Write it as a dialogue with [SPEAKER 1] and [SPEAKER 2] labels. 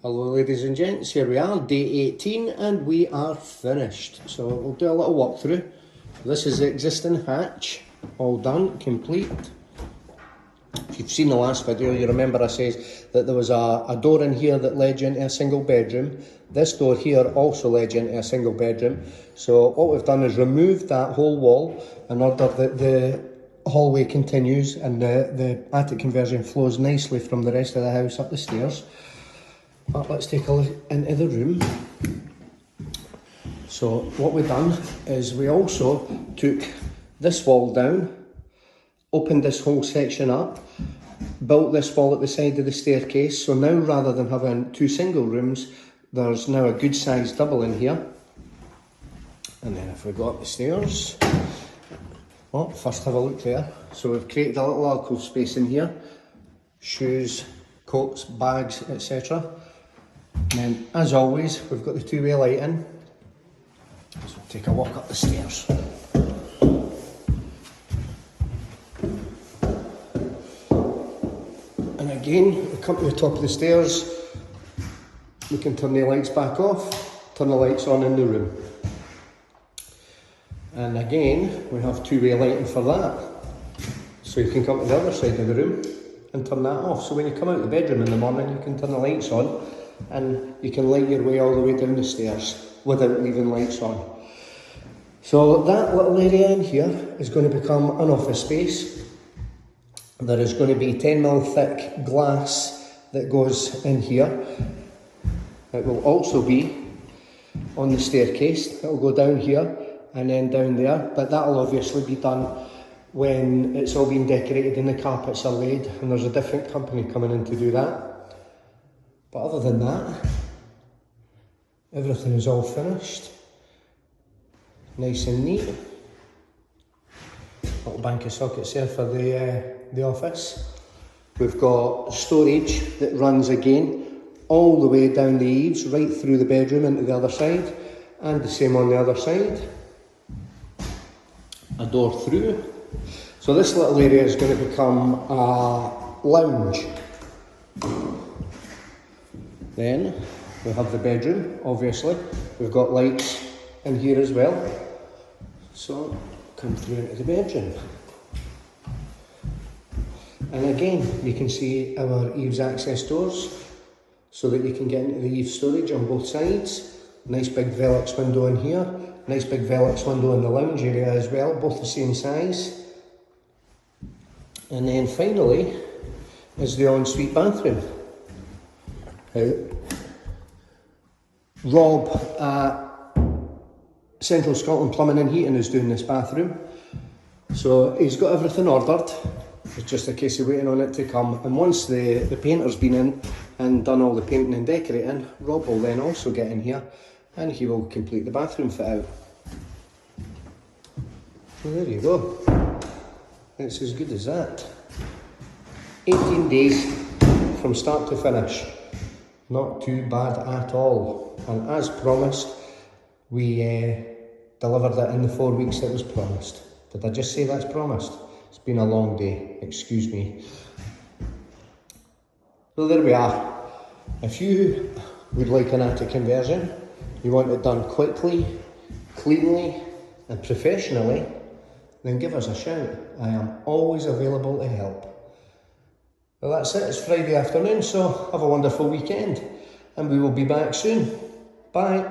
[SPEAKER 1] Hello ladies and gents, here we are, day 18 and we are finished. So we'll do a little walkthrough. This is the existing hatch, all done, complete. If you've seen the last video, you remember I says that there was a door in here that led you into a single bedroom. This door here also led you into a single bedroom. So what we've done is removed that whole wall in order that the hallway continues and the attic conversion flows nicely from the rest of the house up the stairs. But let's take a look into the room. So what we've done is we also took this wall down, opened this whole section up, built this wall at the side of the staircase. So now rather than having two single rooms, there's now a good sized double in here. And then if we go up the stairs, well, first have a look there. So we've created a little alcove space in here, shoes, coats, bags, etc. And then, as always, we've got the two-way lighting. So we'll take a walk up the stairs. And again, we come to the top of the stairs, we can turn the lights back off, turn the lights on in the room. And again, we have two-way lighting for that. So you can come to the other side of the room and turn that off. So when you come out of the bedroom in the morning, you can turn the lights on and you can light your way all the way down the stairs without leaving lights on. So that little area in here is going to become an office space. There is going to be 10mm thick glass that goes in here. It will also be on the staircase. It will go down here and then down there, but that will obviously be done when it's all been decorated and the carpets are laid, and there's a different company coming in to do that. But other than that, everything is all finished. Nice and neat. Little bank of sockets there for the office. We've got storage that runs again all the way down the eaves, right through the bedroom into the other side, and the same on the other side. A door through. So this little area is going to become a lounge. Then we have the bedroom, obviously. We've got lights in here as well. So come through into the bedroom. And again, you can see our eaves access doors so that you can get into the eave storage on both sides. Nice big Velux window in here. Nice big Velux window in the lounge area as well, both the same size. And then finally is the ensuite bathroom. Rob at Central Scotland Plumbing and Heating is doing this bathroom. So he's got everything ordered. It's just a case of waiting on it to come. And once the painter's been in and done all the painting and decorating, Rob will then also get in here and he will complete the bathroom fit out. So there you go. It's as good as that. 18 days from start to finish. Not too bad at all. And as promised, we delivered it in the 4 weeks that was promised. Did I just say that's promised? It's been a long day, excuse me. So there we are. If you would like an attic conversion, you want it done quickly, cleanly and professionally, then give us a shout. I am always available to help. Well, that's it. It's Friday afternoon, so have a wonderful weekend and we will be back soon. Bye.